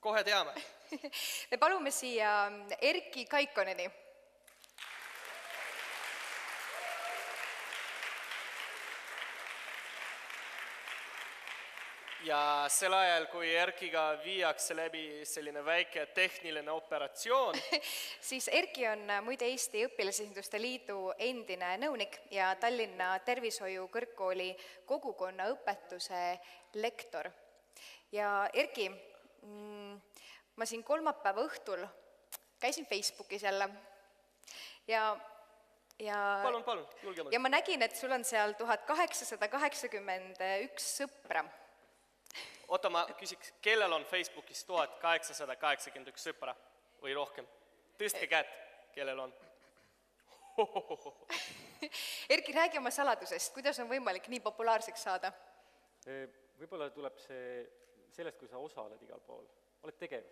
kohe teame. Me palume siia Erki Kaikkoneni. Ja sel ajal, kui Erkiga viiakse läbi selline väike tehniline operatsioon, Siis Erki on muide Eesti Õpilasesinduste Liidu endine nõunik ja Tallinna Tervishoiu Kõrgkooli kogukonnaõpetuse lektor. Ja Erki, ma siin kolmapäeva õhtul käisin Facebookis jälle ja palun, julgemalt. Ja ma nägin, et sul on seal 1881 sõpra. Oota, ma küsiks, kellel on Facebookis 1881 sõpra või rohkem? Tõstke käed, kellel on. Erki, räägi oma saladusest, kuidas on võimalik nii populaarseks saada? Võib-olla tuleb see sellest, kui sa osaled igal pool. Oled tegev,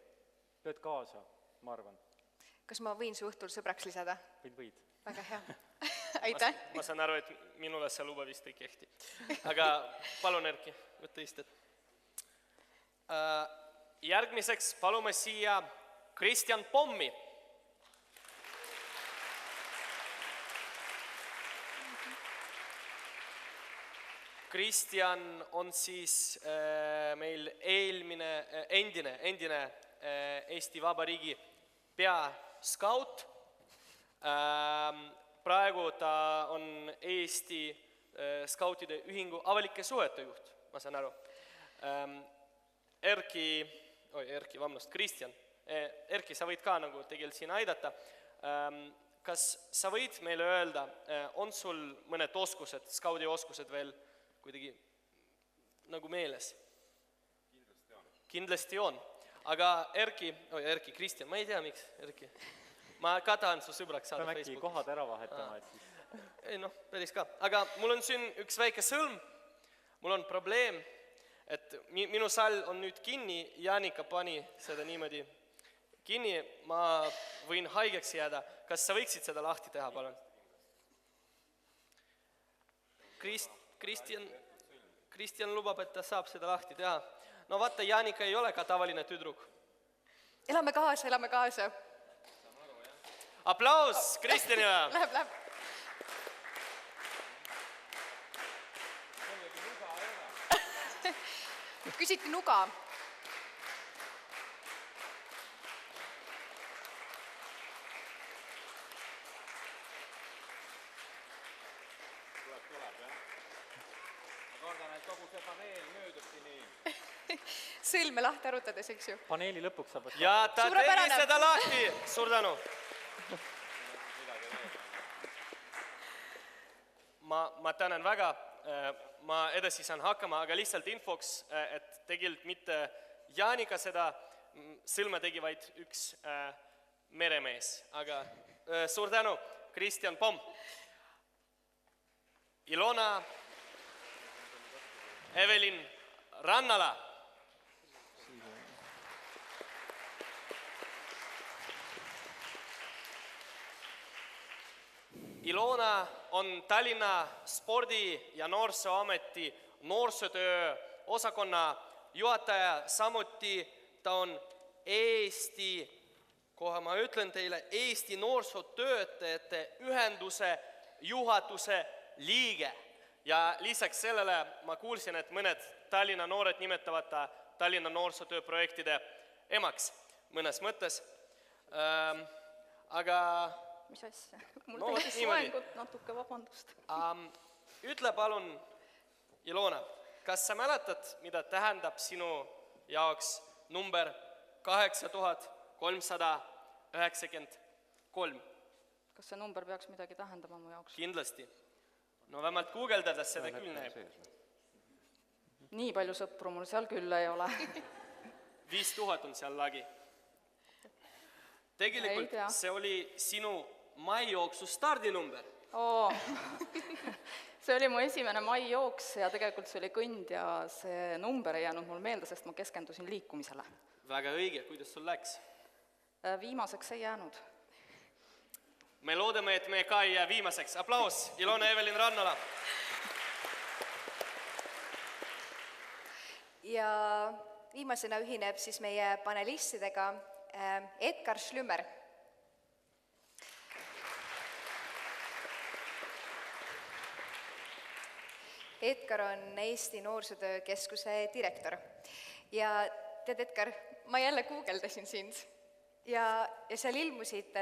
lööd kaasa, ma arvan. Kas ma võin su õhtul sõbraks lisada? Võid. Väga hea. Aitäh. Ma saan aru, et minule see luba vist ei kehti. Aga palun, Erki, võtta istet. Järgmiseks palume siia Kristjan Pommi. Kristjan on siis meil endine Eesti Vabariigi peaskaut. Praegu ta on Eesti skautide ühingu avalike suhete juht, ma saan aru. Kristjan. Erki, sa võid ka nagu tegelikult siin aidata. Kas sa võid meile öelda, on sul mõned oskused, skaudi oskused veel kuidagi nagu meeles? Kindlasti on. Aga Erki, Kristjan, ma ei tea, miks, Erki. Ma ka tahan su sõbraks saada Facebookis. Äkki kohad ära vahetama, et siis... Ei, päris ka. Aga mul on siin üks väike sõlm. Mul on probleem, et minu sall on nüüd kinni, Jaanika pani seda niimoodi kinni, ma võin haigeks jääda. Kas sa võiksid seda lahti teha, palun? Kristjan lubab, et ta saab seda lahti teha. No vaata, Jaanika ei ole ka tavaline tüdruk. Elame kaasa. Aplaus Kristjanile! Läheb. Küsiti nuga. Sõlme lahti arutades, eks ju? Paneeli lõpuks saab... Ja ta tegi seda lahti! Suur tänu! Ma tänan väga, ma edasi saan hakkama, aga lihtsalt infoks, et tegelikult mitte Jaanika seda sõlme tegi, vaid üks meremees. Aga suur tänu, Kristjan Pomm. Ilona Evelin Rannala. Ilona on Tallinna spordi- ja noorsooameti noorsootöö osakonna juhataja, samuti ta on ma ütlen teile, Eesti noorsootöötajate ühenduse juhatuse liige. Ja lisaks sellele ma kuulsin, et mõned Tallinna noored nimetavad ta Tallinna noorsootööprojektide emaks mõnes mõttes. Aga... Mis asja? Mul tekkis loengut natuke, vabandust. Ütle palun, Ilona, kas sa mäletad, mida tähendab sinu jaoks number 8393? Kas see number peaks midagi tähendama mu jaoks? Kindlasti. No vähemalt guugeldades seda küll näeb. Nii palju sõpru mul seal küll ei ole. 5000 on seal lagi. Tegelikult see oli sinu maijooksu stardinumber. See oli mu esimene maijooks ja tegelikult see oli kõnd ja see number ei jäänud mul meelde, sest ma keskendusin liikumisele. Väga õige, kuidas sul läks? Viimaseks ei jäänud. Me loodame, et me ka ei jää viimaseks. Aplaus, Ilona Evelin Rannala. Ja viimasena ühineb siis meie panelistidega Edgar Schlümmer. Edgar on Eesti Noorsootöö Keskuse direktor. Ja tead, Edgar, ma jälle guugeldasin sind ja seal ilmusid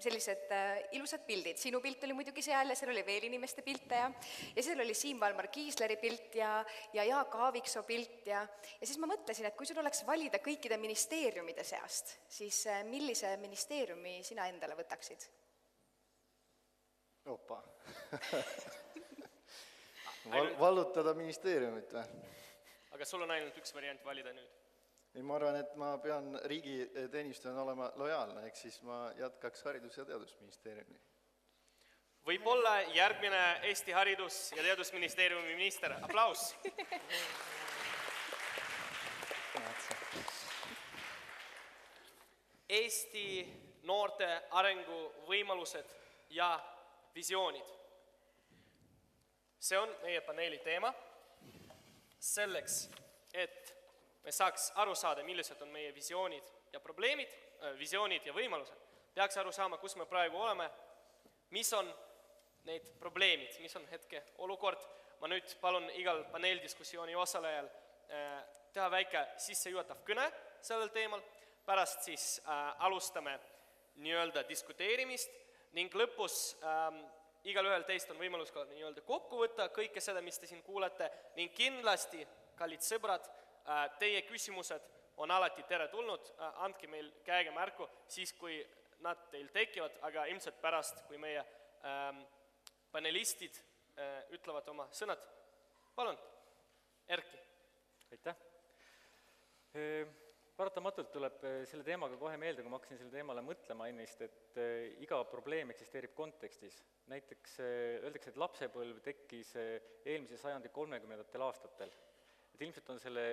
sellised ilusad pildid. Sinu pilt oli muidugi seal ja seal oli veel inimeste pilte ja seal oli Siim Valmar Kiisleri pilt ja Jaak Aaviksoo pilt ja siis ma mõtlesin, et kui sul oleks valida kõikide ministeeriumide seast, siis millise ministeeriumi sina endale võtaksid? Opa. Vallutada ministeeriumit või? Aga sul on ainult üks variant valida nüüd. Ei, ma arvan, et ma pean riigiteenistujana olema lojaalne, ehk siis ma jätkaks Haridus- ja Teadusministeeriumi. Võib-olla järgmine Eesti Haridus- ja Teadusministeeriumi minister. Aplaus! Eesti noorte arenguvõimalused ja visioonid. See on meie paneeli teema. Selleks, et me saaks aru saada, millised on meie visioonid ja probleemid, visioonid ja võimalused, peaks aru saama, kus me praegu oleme, mis on need probleemid, mis on hetke olukord. Ma nüüd palun igal paneeldiskussiooni osalejal teha väike sissejuhatav kõne sellel teemal, pärast siis alustame nii-öelda diskuteerimist ning lõpus igal ühel teist on võimalus ka nii-öelda kokku võtta kõike seda, mis te siin kuulete ning kindlasti, kallid sõbrad, teie küsimused on alati teretulnud, andke meil käega märku siis, kui nad teil tekivad, aga ilmselt pärast, kui meie panelistid ütlevad oma sõnad. Palun, Erki. Aitäh. Paratamatult tuleb selle teemaga kohe meelde, kui ma hakkasin selle teemale mõtlema ennist, et iga probleem eksisteerib kontekstis. Näiteks öeldakse, et lapsepõlv tekkis eelmise sajandi 30. aastatel. Et ilmselt on selle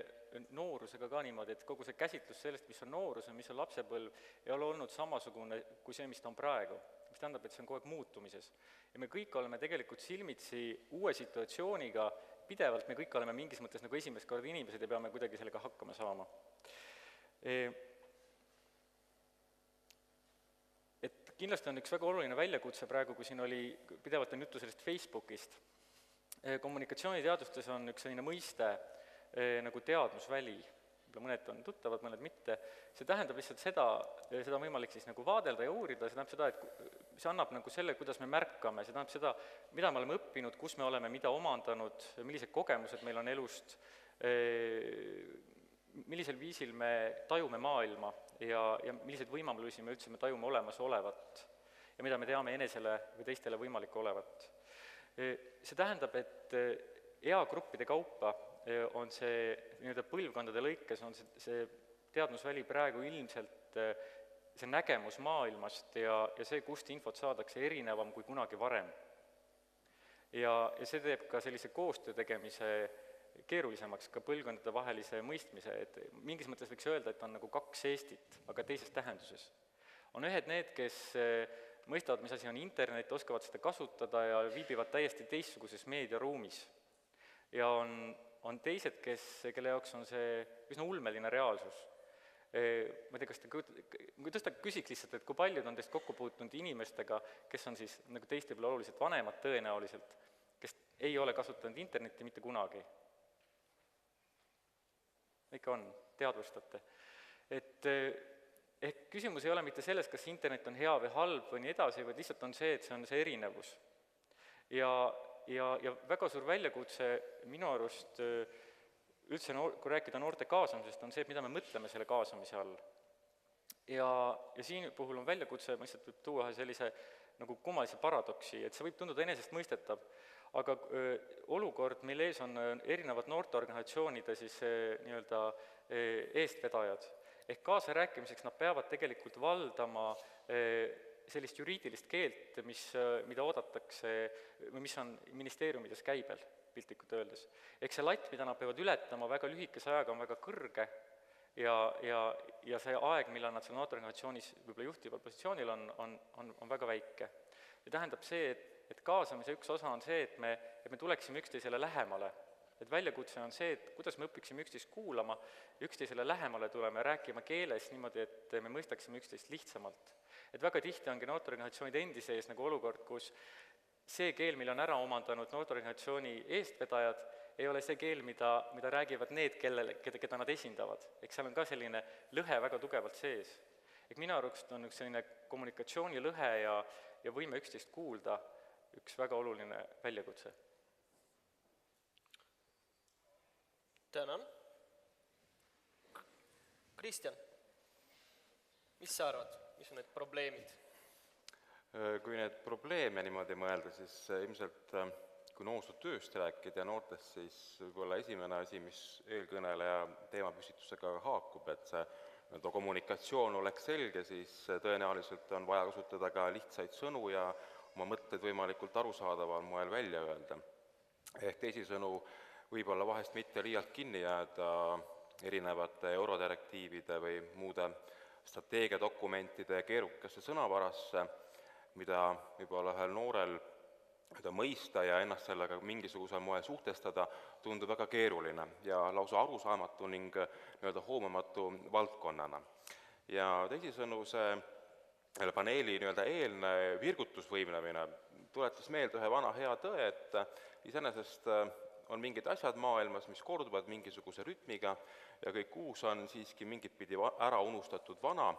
noorusega ka niimoodi, et kogu see käsitlus sellest, mis on noorus ja mis on lapsepõlv, ei ole olnud samasugune kui see, mis ta on praegu. Mis tähendab, et see on kogu aeg muutumises. Ja me kõik oleme tegelikult silmitsi uue situatsiooniga, pidevalt me kõik oleme mingis mõttes nagu esimest korda inimesed ja peame kuidagi sellega hakkama saama. Et kindlasti on üks väga oluline väljakutse praegu, kui siin oli pidevalt on juttu sellest Facebookist. Kommunikatsiooniteadustes on üks selline mõiste nagu teadmusväli, mõned on tuttavad, mõned mitte. See tähendab lihtsalt seda on võimalik siis nagu vaadelda ja uurida, see tähendab seda, et see annab nagu selle, kuidas me märkame, see tähendab seda, mida me oleme õppinud, kus me oleme, mida omandanud, millised kogemused meil on elust, millisel viisil me tajume maailma ja milliseid võimalusi me üldse me tajume olemas olevat ja mida me teame enesele või teistele võimalik olevat. See tähendab, et eagruppide kaupa on see nii-öelda põlvkondade lõikes on see teadmusväli praegu ilmselt see nägemus maailmast ja see, kust infot saadakse erinevam kui kunagi varem. Ja see teeb ka sellise koostöö tegemise keerulisemaks, ka põlvkondade vahelise mõistmise, et mingis mõttes võiks öelda, et on nagu kaks Eestit, aga teises tähenduses. On ühed need, kes mõistavad, mis asi on internet, oskavad seda kasutada ja viibivad täiesti teistsuguses meediaruumis. Ja on teised, kelle jaoks on see üsna ulmeline reaalsus. Ma ei tea, kas te küsiks lihtsalt, et kui paljud on teist kokku puutunud inimestega, kes on siis nagu teiste peale oluliselt vanemad tõenäoliselt, kes ei ole kasutanud internetti mitte kunagi. Ikka on, teadvustate. Et küsimus ei ole mitte selles, kas internet on hea või halb või nii edasi, vaid lihtsalt on see, et see on see erinevus. Ja väga suur väljakutse minu arust üldse, kui rääkida noorte kaasamisest, on see, et mida me mõtleme selle kaasamise all. Ja siin puhul on väljakutse, ma lihtsalt võib tuua sellise nagu kummalise paradoksi, et see võib tunduda enesest mõistetav, aga olukord, mille ees on erinevad noorteorganisatsioonide siis nii-öelda eestvedajad, ehk kaasa rääkimiseks nad peavad tegelikult valdama sellist juriidilist keelt, mida oodatakse, või mis on ministeeriumides käibel, piltlikult öeldes. Ehk see latt, mida nad peavad ületama väga lühikese ajaga, on väga kõrge ja see aeg, millal nad seal noorteorganisatsioonis võib-olla juhtival positsioonil on väga väike. Ja tähendab see, et kaasamise üks osa on see, et me tuleksime üksteisele lähemale et väljakutse on see, et kuidas me õpiksime üksteist kuulama, üksteisele lähemale tulema ja rääkima keeles niimoodi, et me mõistaksime üksteist lihtsamalt. Et väga tihti ongi noorteorganisatsioonide endi sees nagu olukord, kus see keel, mille on ära omandanud noorteorganisatsiooni eestvedajad, ei ole see keel, mida räägivad need, keda nad esindavad. Eks seal on ka selline lõhe väga tugevalt sees. Minu arust on üks selline kommunikatsioonilõhe ja võime üksteist kuulda üks väga oluline väljakutse. Tänan. Kristjan, mis sa arvad, mis on need probleemid? Kui need probleeme niimoodi mõelda, siis ilmselt kui noorsootööst rääkida ja noortest, siis võib-olla esimene asi, mis eelkõneleja teemapüstitusega haakub, et see kommunikatsioon oleks selge, siis tõenäoliselt on vaja kasutada ka lihtsaid sõnu ja oma mõtteid võimalikult arusaadaval moel välja öelda. Ehk teisisõnu, võib-olla vahest mitte liialt kinni jääda erinevate eurodirektiivide või muude strateegiadokumentide keerukasse sõnavarasse, mida võib-olla ühel noorel mõista ja ennast sellega mingisugusel moel suhtestada tundub väga keeruline ja lausa arusaamatu ning hoomamatu valdkonnana. Ja teisisõnu see paneeli eelne virgutusvõimlemine tuletas meelde ühe vana hea tõe, et iseenesest on mingid asjad maailmas, mis korduvad mingisuguse rütmiga ja kõik uus on siiski mingit pidi ära unustatud vana,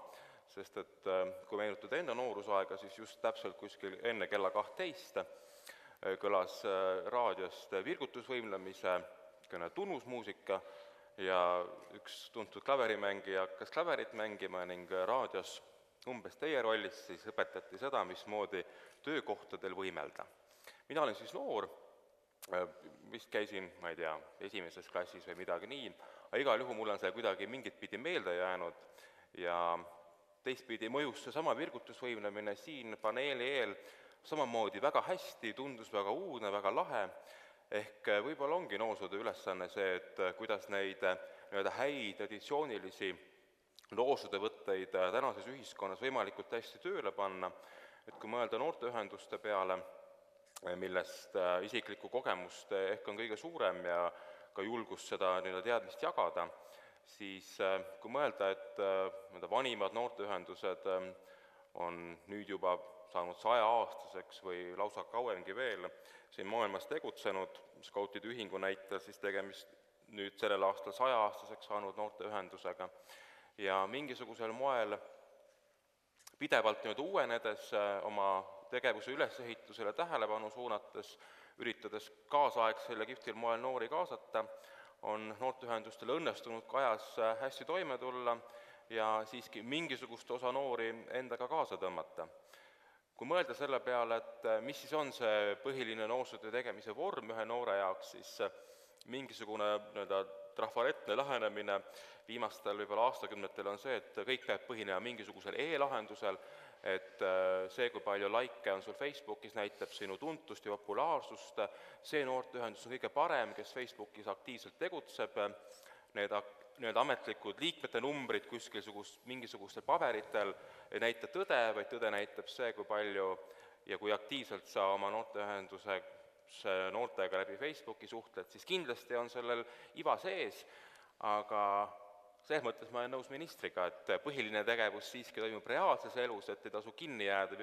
sest et kui meenutada enda noorusaega, siis just täpselt kuskil enne kella 12 kõlas raadiost virgutusvõimlemise tunnusmuusika ja üks tuntud klaverimängija hakkas klaverit mängima ning raadios umbes teie rollis siis õpetati seda, mismoodi töökohtadel võimelda. Mina olen siis noor, vist käisin, ma ei tea, esimeses klassis või midagi nii, aga igal juhul mul on see kuidagi mingit pidi meelde jäänud ja teistpidi mõjus seesama virgutusvõimlemine siin paneeli eel samamoodi väga hästi, tundus väga uudne, väga lahe, ehk võib-olla ongi noorsootöö ülesanne see, et kuidas neid häid traditsioonilisi noorsootöövõtteid tänases ühiskonnas võimalikult hästi tööle panna, et kui mõelda noorteühenduste peale, millest isiklikku kogemust ehk on kõige suurem ja ka julgust seda teadmist jagada, siis kui mõelda, et vanimad noorteühendused on nüüd juba saanud 100-aastaseks või lausa kauemgi veel siin maailmas tegutsenud, Skautide ühingu näitel siis tegemist nüüd sellel aastal 100-aastaseks saanud noorteühendusega ja mingisugusel moel pidevalt uuenedes oma tegevuse ülesehitusele tähelepanu suunates, üritades kaasaegsel ja kihvtil moel noori kaasata, on noorteühendustel õnnestunud ka ajas hästi toime tulla ja siiski mingisugust osa noori endaga kaasa tõmmata. Kui mõelda selle peale, et mis siis on see põhiline noorsootöö tegemise vorm ühe noore jaoks, siis mingisugune trafaretne lähenemine viimastel võib-olla aastakümnetel on see, et kõik peab põhinema mingisugusel e-lahendusel, et see, kui palju laike on sul Facebookis, näitab sinu tuntust ja populaarsust, see noorteühendus on kõige parem, kes Facebookis aktiivselt tegutseb, need ametlikud liikmete numbrid kuskil mingisugustel paberitel ei näita tõde, vaid tõde näitab see, kui palju ja kui aktiivselt sa oma noorteühenduse noortega läbi Facebooki suhtled, siis kindlasti on sellel iva sees, aga selles mõttes ma olen nõus ministriga, et põhiline tegevus siiski toimub reaalses elus, et ei tasu kinni jääda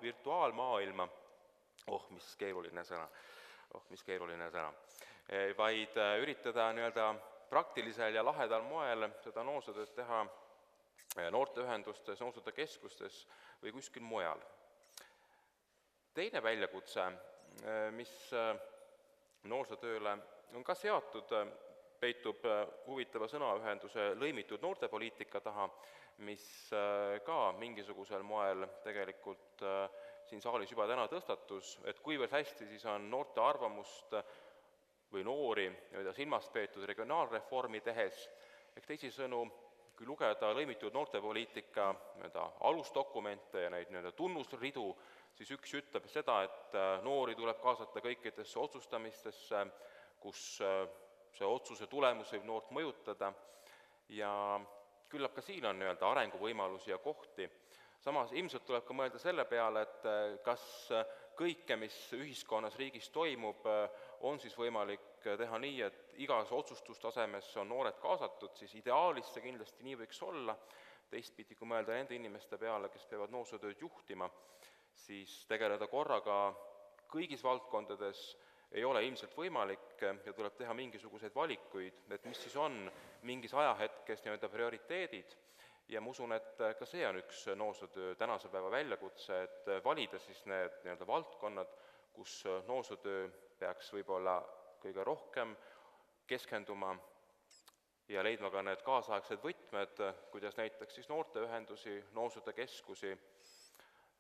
virtuaalmaailma, mis keeruline sõna, vaid üritada praktilisel ja lahedal moel seda noorsootööd teha noorteühendustes, noorsootöökeskustes või kuskil mujal. Teine väljakutse, mis noorsootööle on ka seatud, peitub huvitava sõnaühenduse lõimitud noortepoliitika taha, mis ka mingisugusel moel tegelikult siin saalis juba täna tõstatus, et kuivõrd hästi siis on noorte arvamust või noori silmas peetud regionaalreformi tehes, ehk teisisõnu, kui lugeda lõimitud noortepoliitika alusdokumente ja neid tunnusridu, siis üks ütleb seda, et noori tuleb kaasata kõikidesse otsustamistesse, kus see otsuse tulemus võib noort mõjutada ja küllap ka siin on arenguvõimalusi ja kohti. Samas ilmselt tuleb ka mõelda selle peale, et kas kõike, mis ühiskonnas, riigis toimub, on siis võimalik teha nii, et igas otsustustasemes on noored kaasatud, siis ideaalis see kindlasti nii võiks olla. Teistpidi, kui mõelda nende inimeste peale, kes peavad noorsootööd juhtima, siis tegeleda korraga kõigis valdkondades ei ole ilmselt võimalik ja tuleb teha mingisuguseid valikuid, et mis siis on mingis ajahetkes nii-öelda prioriteedid. Ja ma usun, et ka see on üks noorsootöö tänase päeva väljakutse, et valida siis need nii-öelda valdkonnad, kus noorsootöö peaks võib-olla kõige rohkem keskenduma ja leidma ka need kaasaegsed võtmed, kuidas näiteks siis noorteühendusi, noorsootöökeskusi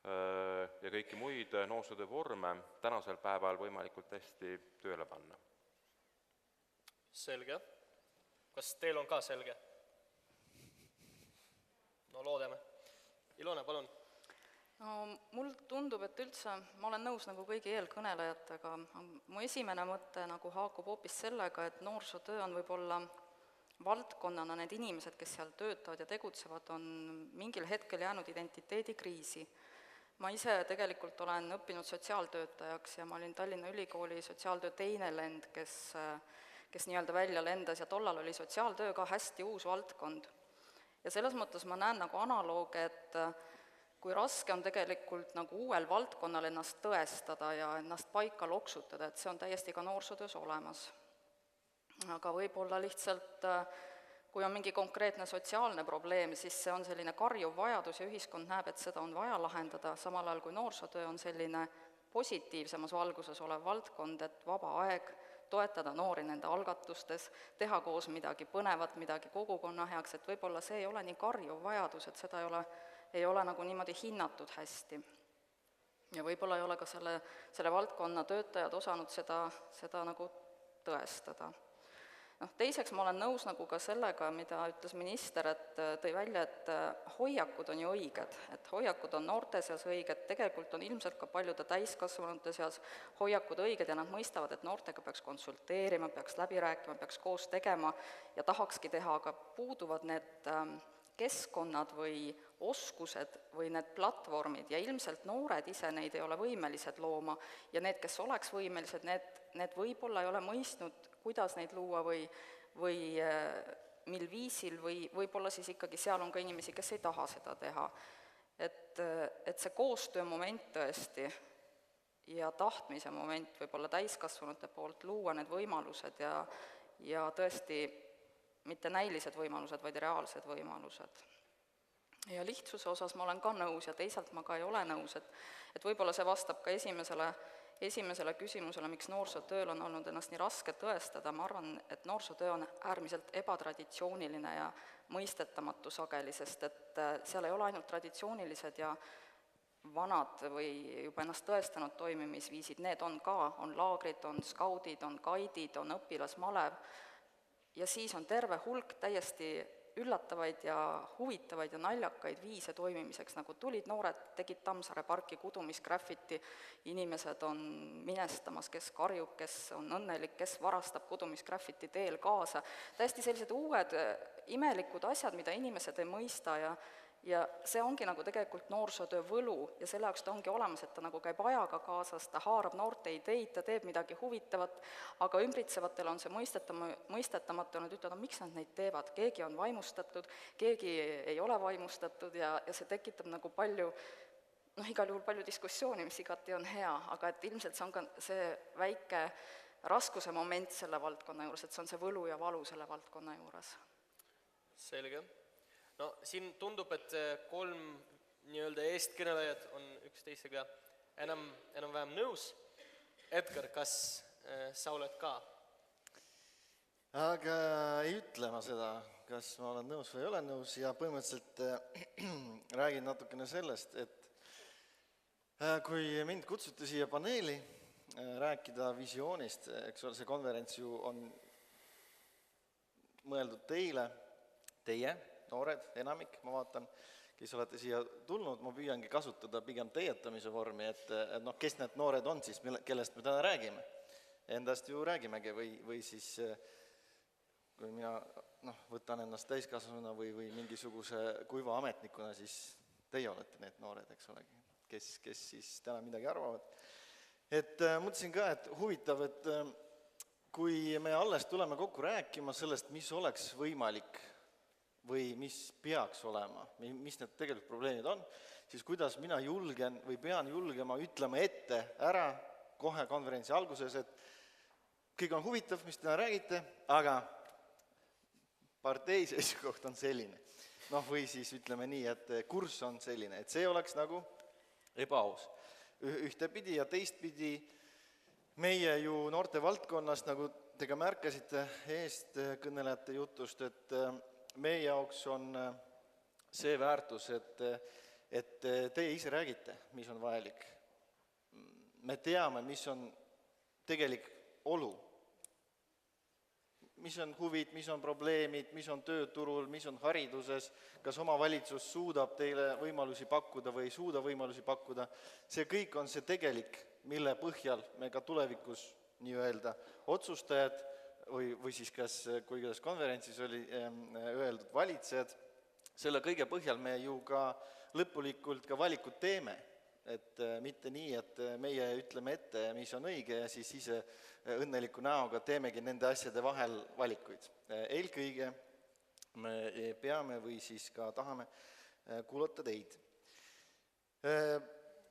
ja kõiki muid noorsootöö vorme tänasel päeval võimalikult hästi tööle panna. Selge. Kas teil on ka selge? No loodame. Ilona, palun. No mul tundub, et üldse ma olen nõus nagu kõigi eelkõnelejatega. Mu esimene mõte nagu haakub hoopis sellega, et noorsootöö on võib-olla valdkonnana need inimesed, kes seal töötavad ja tegutsevad, on mingil hetkel jäänud identiteedikriisi. Ma ise tegelikult olen õppinud sotsiaaltöötajaks ja ma olin Tallinna Ülikooli sotsiaaltöö teine lend, kes nii-öelda välja lendas ja tollal oli sotsiaaltöö ka hästi uus valdkond. Ja selles mõttes ma näen nagu analooge, et kui raske on tegelikult nagu uuel valdkonnal ennast tõestada ja ennast paika loksutada, et see on täiesti ka noorsootöös olemas. Aga võib-olla lihtsalt, kui on mingi konkreetne sotsiaalne probleem, siis see on selline karjuv vajadus ja ühiskond näeb, et seda on vaja lahendada, samal ajal kui noorsootöö on selline positiivsemas valguses olev valdkond, et vaba aeg, toetada noori nende algatustes, teha koos midagi põnevat, midagi kogukonna heaks, et võib-olla see ei ole nii karjuv vajadus, et seda ei ole nagu niimoodi hinnatud hästi. Ja võib-olla ei ole ka selle valdkonna töötajad osanud seda nagu tõestada. Teiseks ma olen nõus nagu ka sellega, mida ütles minister, et tõi välja, et hoiakud on ju õiged, et hoiakud on noorte seas õiged, tegelikult on ilmselt ka paljude täiskasvanute seas hoiakud õiged ja nad mõistavad, et noortega peaks konsulteerima, peaks läbi rääkima, peaks koos tegema ja tahakski teha, aga puuduvad need keskkonnad või oskused või need platvormid ja ilmselt noored ise neid ei ole võimelised looma ja need, kes oleks võimelised, need võib-olla ei ole mõistnud, kuidas neid luua või mil viisil või võib-olla siis ikkagi seal on ka inimesi, kes ei taha seda teha. Et see koostöömoment tõesti ja tahtmise moment võib-olla täiskasvanute poolt luua need võimalused ja tõesti mitte näilised võimalused, vaid reaalsed võimalused. Ja lihtsuse osas ma olen ka nõus ja teisalt ma ka ei ole nõus, et võib-olla see vastab ka esimesele küsimusele, miks noorsootööl on olnud ennast nii raske tõestada. Ma arvan, et noorsootöö on äärmiselt ebatraditsiooniline ja mõistetamatu sageli, sest et seal ei ole ainult traditsioonilised ja vanad või juba ennast tõestanud toimimisviisid, need on laagrid, on skaudid, on gaidid, on õpilasmalev ja siis on terve hulk täiesti üllatavaid ja huvitavaid ja naljakaid viise toimimiseks, nagu tulid noored, tegid Tammsaare parki kudumisgraffiti, inimesed on minestamas, kes karjub, kes on õnnelik, kes varastab kudumisgraffiti teel kaasa, täiesti sellised uued imelikud asjad, mida inimesed ei mõista ja see ongi nagu tegelikult noorsootöö võlu ja selle jaoks ta ongi olemas, et ta nagu käib ajaga kaasas, ta haarab noorte ideid, ta teeb midagi huvitavat, aga ümbritsevatele on see mõistetamatu, nad ütlevad, miks nad neid teevad, keegi on vaimustatud, keegi ei ole vaimustatud ja see tekitab nagu palju, igal juhul palju diskussiooni, mis igati on hea, aga et ilmselt see on ka see väike raskuse moment selle valdkonna juures, et see on see võlu ja valu selle valdkonna juures. Selge. No siin tundub, et 3 nii-öelda eestkõnelejad on üksteisega enam-vähem nõus. Edgar, kas sa oled ka? Aga ei ütle ma seda, kas ma olen nõus või ei ole nõus ja põhimõtteliselt räägin natukene sellest, et kui mind kutsuti siia paneeli rääkida visioonist, eks ole, see konverents ju on mõeldud teie, noored, enamik, ma vaatan, kes olete siia tulnud, ma püüangi kasutada pigem teietamise vormi, et kes need noored on siis, kellest me täna räägime. Endast ju räägimegi või siis, kui mina võtan ennast täiskasvanuna või mingisuguse kuiva ametnikuna, siis teie olete need noored, eks ole, kes siis täna midagi arvavad. et mõtlesin ka, et huvitav, et kui me alles tuleme kokku rääkima sellest, mis oleks võimalik või mis peaks olema, mis need tegelikult probleemid on, siis kuidas mina julgen või pean julgema ütlema ette ära kohe konverentsi alguses, et kõik on huvitav, mis täna räägite, aga partei seisukoht on selline. Noh, või siis ütleme nii, et kurss on selline, et see oleks nagu ebaaus. Ühtepidi ja teistpidi meie ju noorte valdkonnas, nagu te ka märkasite eestkõnelejate jutust, et meie jaoks on see väärtus, et teie ise räägite, mis on vajalik. Me teame, mis on tegelik olu, mis on huvid, mis on probleemid, mis on tööturul, mis on hariduses, kas omavalitsus suudab teile võimalusi pakkuda või ei suuda võimalusi pakkuda. See kõik on see tegelik, mille põhjal me ka tulevikus nii-öelda otsustajad või siis kuidas konverentsis oli öeldud valitsejad, selle kõige põhjal me ju ka lõpulikult ka valikud teeme. Et mitte nii, et meie ütleme ette, mis on õige ja siis ise õnneliku näoga teemegi nende asjade vahel valikuid. Eelkõige me peame või siis ka tahame kuulata teid.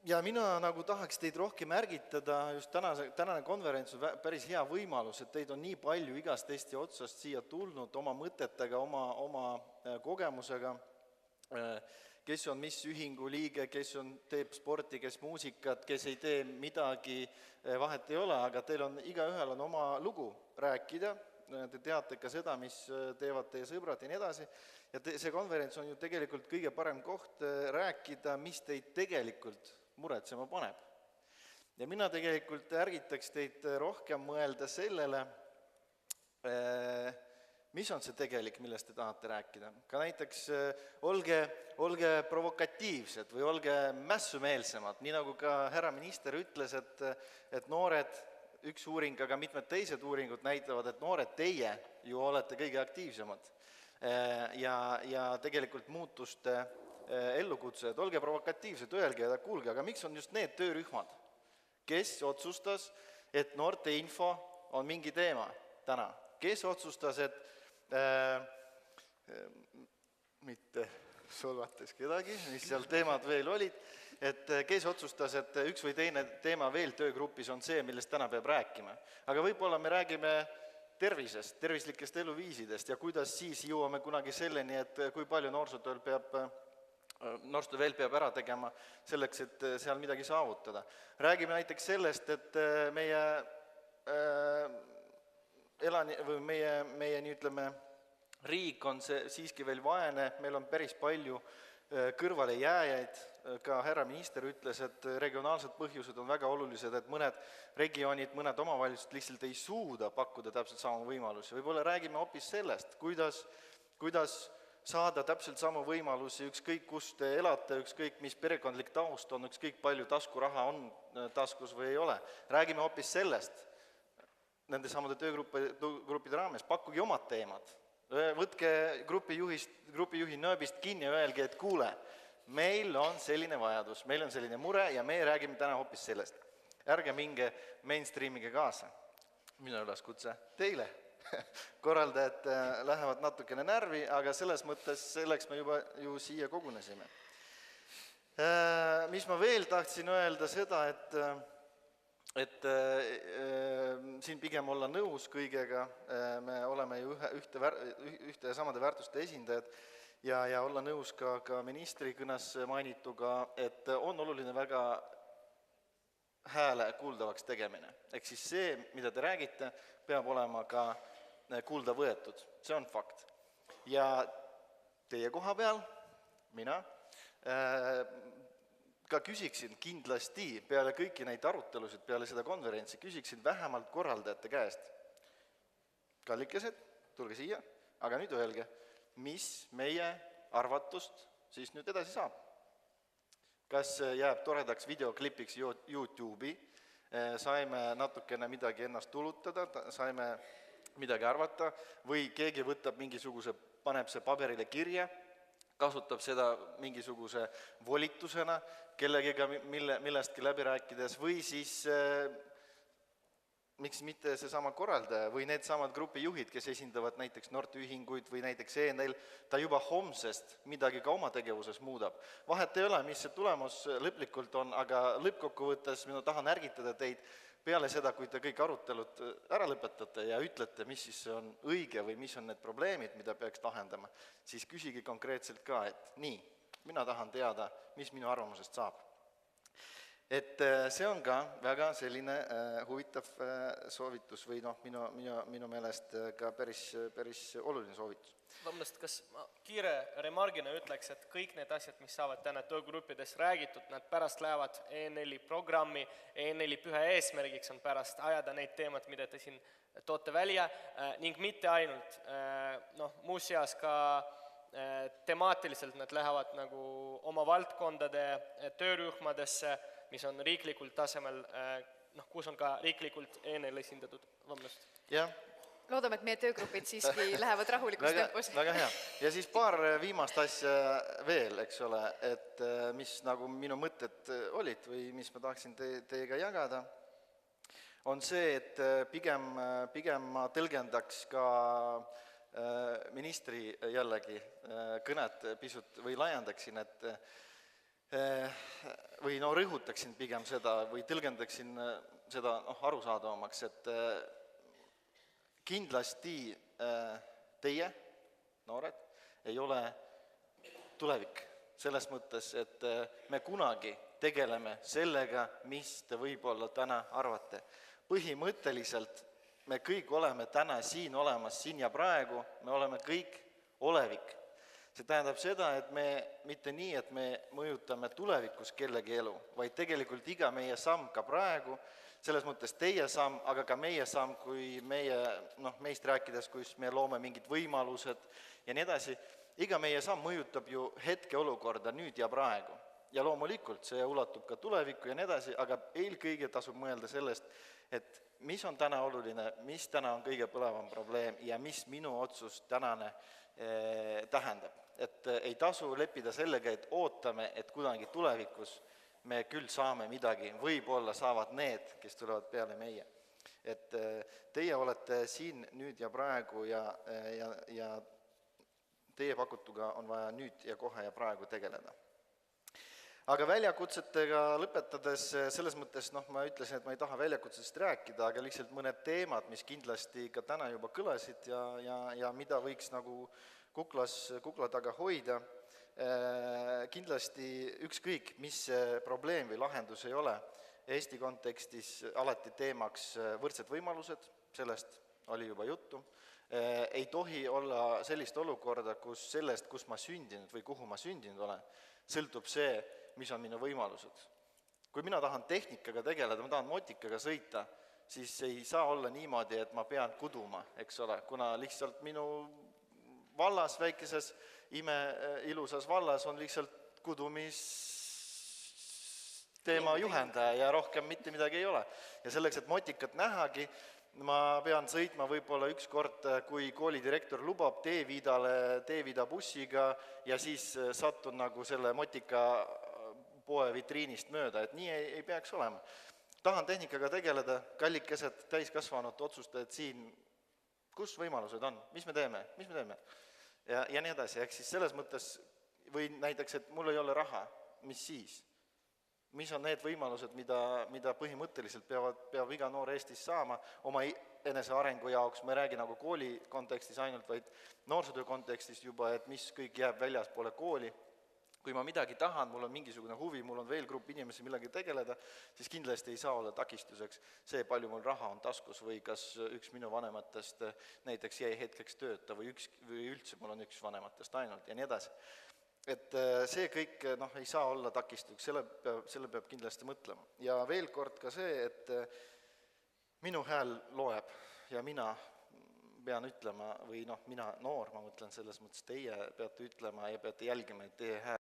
Ja mina nagu tahaks teid rohkem ärgitada, just tänane konverents on päris hea võimalus, et teid on nii palju igast Eesti otsast siia tulnud oma mõtetega, oma kogemusega, kes on mis ühingu liige, kes teeb sporti, kes muusikat, kes ei tee midagi, vahet ei ole, aga teil on igaühel on oma lugu rääkida, te teate ka seda, mis teevad teie sõbrad ja nii edasi, ja see konverents on ju tegelikult kõige parem koht rääkida, mis teid tegelikult muretsema paneb. Ja mina tegelikult ärgitaks teid rohkem mõelda sellele, mis on see tegelik, millest te tahate rääkida. Ka näiteks olge provokatiivsed või olge mässumeelsemad, nii nagu ka härra minister ütles, et noored, üks uuring, aga mitmed teised uuringud näitavad, et noored teie ju olete kõige aktiivsemad ja tegelikult muutuste ellukutsujad. Olge provokatiivsed, öelge ja kuulge, aga miks on just need töörühmad, kes otsustas, et noorte info on mingi teema täna? Kes otsustas, et mitte solvates kedagi, mis seal teemad veel olid, et kes otsustas, et üks või teine teema veel töögrupis on see, millest täna peab rääkima. Aga võib-olla me räägime tervisest, tervislikest eluviisidest ja kuidas siis jõuame kunagi selleni, et kui palju noorsootöö veel peab ära tegema selleks, et seal midagi saavutada. Räägime näiteks sellest, et meie meie nii ütleme, riik on siiski veel vaene, meil on päris palju kõrvale jääjaid, ka härra minister ütles, et regionaalsed põhjused on väga olulised, et mõned regioonid, mõned omavalitsused lihtsalt ei suuda pakkuda täpselt sama võimalusi. Võib-olla räägime hoopis sellest, kuidas saada täpselt sama võimalusi, ükskõik kus te elate, ükskõik mis perekondlik taust on, ükskõik palju taskuraha on taskus või ei ole. Räägime hoopis sellest, nende samade töögruppide raames, pakkugi omad teemad. Võtke grupijuhi nööbist kinni ja öelge, et kuule, meil on selline vajadus, meil on selline mure ja me räägime täna hoopis sellest. Ärge minge mainstreamiga kaasa. Minu üleskutse teile. Korraldajad lähevad natukene närvi, aga selles mõttes selleks me juba ju siia kogunesime. Mis ma veel tahtsin öelda seda, et siin pigem olla nõus kõigega, me oleme ju ühte ja samade väärtuste esindajad ja olla nõus ka ministri kõnes mainituga, et on oluline väga hääle kuuldavaks tegemine. Ehk siis see, mida te räägite, peab olema ka kuulda võetud, see on fakt. Ja teie koha peal, mina, ka küsiksin kindlasti peale kõiki neid arutelusid, peale seda konverentsi, küsiksin vähemalt korraldajate käest. Kallikesed, tulge siia, aga nüüd öelge, mis meie arvatust siis nüüd edasi saab. Kas jääb toredaks videoklipiks YouTube'i, saime natukene midagi ennast tulutada, saime midagi arvata või keegi võtab mingisuguse, paneb see paberile kirja, kasutab seda mingisuguse volitusena kellegiga millestki läbi rääkides või siis miks mitte seesama korraldaja või need samad grupijuhid, kes esindavad näiteks noorteühinguid või näiteks ENL, ta juba homsest midagi ka oma tegevuses muudab. Vahet ei ole, mis see tulemus lõplikult on, aga lõppkokkuvõttes mina tahan ärgitada teid peale seda, kui te kõik arutelud ära lõpetate ja ütlete, mis siis on õige või mis on need probleemid, mida peaks lahendama, siis küsigi konkreetselt ka, et nii, mina tahan teada, mis minu arvamusest saab. Et see on ka väga selline huvitav soovitus või noh, minu meelest ka päris oluline soovitus. Vabandust, kas ma kiire remargina ütleks, et kõik need asjad, mis saavad täna töögruppides räägitud, nad pärast lähevad ENL-i programmi, ENL-i püha eesmärgiks on pärast ajada neid teemad, mida te siin toote välja, ning mitte ainult, muuseas ka temaatiliselt nad lähevad nagu oma valdkondade töörühmadesse, mis on riiklikult tasemel, kus on ka riiklikult ENL esindatud. Vabandust. Jah. Loodame, et meie töögrupid siiski lähevad rahulikus tempos. Väga hea. Ja siis paar viimast asja veel, eks ole, et mis nagu minu mõtted olid või mis ma tahaksin teiega jagada, on see, et pigem ma tõlgendaks ka ministri jällegi kõnet pisut või laiendaksin, et või rõhutaksin pigem seda või tõlgendaksin seda arusaadavamaks, et kindlasti teie, noored, ei ole tulevik selles mõttes, et me kunagi tegeleme sellega, mis te võib-olla täna arvate. Põhimõtteliselt me kõik oleme täna siin olemas, siin ja praegu, me oleme kõik olevik. See tähendab seda, et me mitte nii, et me mõjutame tulevikus kellegi elu, vaid tegelikult iga meie samm ka praegu, selles mõttes teie samm, aga ka meie samm, kui meist rääkides, kus me loome mingid võimalused ja nii edasi, iga meie samm mõjutab ju hetkeolukorda nüüd ja praegu. Ja loomulikult see ulatub ka tulevikku ja nii edasi, aga eelkõige tasub mõelda sellest, et mis on täna oluline, mis täna on kõige põlevam probleem ja mis minu otsus tänane tähendab. Et ei tasu leppida sellega, et ootame, et kunagi tulevikus me küll saame midagi, võib-olla saavad need, kes tulevad peale meie. Et teie olete siin nüüd ja praegu ja teie pakutuga on vaja nüüd ja kohe ja praegu tegeleda. Aga väljakutsetega lõpetades selles mõttes, ma ütlesin, et ma ei taha väljakutsetest rääkida, aga lihtsalt mõned teemad, mis kindlasti ka täna juba kõlasid ja mida võiks nagu kukla taga hoida. Kindlasti ükskõik, mis probleem või lahendus ei ole, Eesti kontekstis alati teemaks võrdsed võimalused, sellest oli juba juttu. Ei tohi olla sellist olukorda, kus sellest, kus ma sündinud või kuhu ma sündinud olen, sõltub see, mis on minu võimalused. Kui mina tahan tehnikaga tegeleda, ma tahan motikaga sõita, siis ei saa olla niimoodi, et ma pean kuduma, eks ole, kuna lihtsalt minu vallas, väikeses ilusas vallas on lihtsalt kudumisteema juhendaja ja rohkem mitte midagi ei ole. Ja selleks, et motikat nähagi, ma pean sõitma võib-olla üks kord, kui koolidirektor lubab teeviida bussiga ja siis satun nagu selle motika poe vitriinist mööda, et nii ei peaks olema. Tahan tehnikaga tegeleda, kallikesed, täiskasvanud otsustajad siin, kus võimalused on, mis me teeme? Ja nii edasi, ehk siis selles mõttes, või näiteks, et mul ei ole raha, mis siis? Mis on need võimalused, mida põhimõtteliselt peab iga noor Eestis saama oma enese arengu jaoks, ma ei räägi nagu kooli kontekstis ainult, vaid noorsootöö kontekstis juba, et mis kõik jääb väljaspoole kooli. Kui ma midagi tahan, mul on mingisugune huvi, mul on veel grupp inimesi millegi tegeleda, siis kindlasti ei saa olla takistuseks see, palju mul raha on taskus või kas üks minu vanematest näiteks jäi hetkeks tööta või üldse mul on üks vanematest ainult ja nii edasi. Et see kõik ei saa olla takistuseks, selle peab kindlasti mõtlema. Ja veel kord ka see, et minu hääl loeb ja mina pean ütlema, või mina noor, ma mõtlen selles mõttes, teie peate ütlema ja peate jälgima, et teie hääl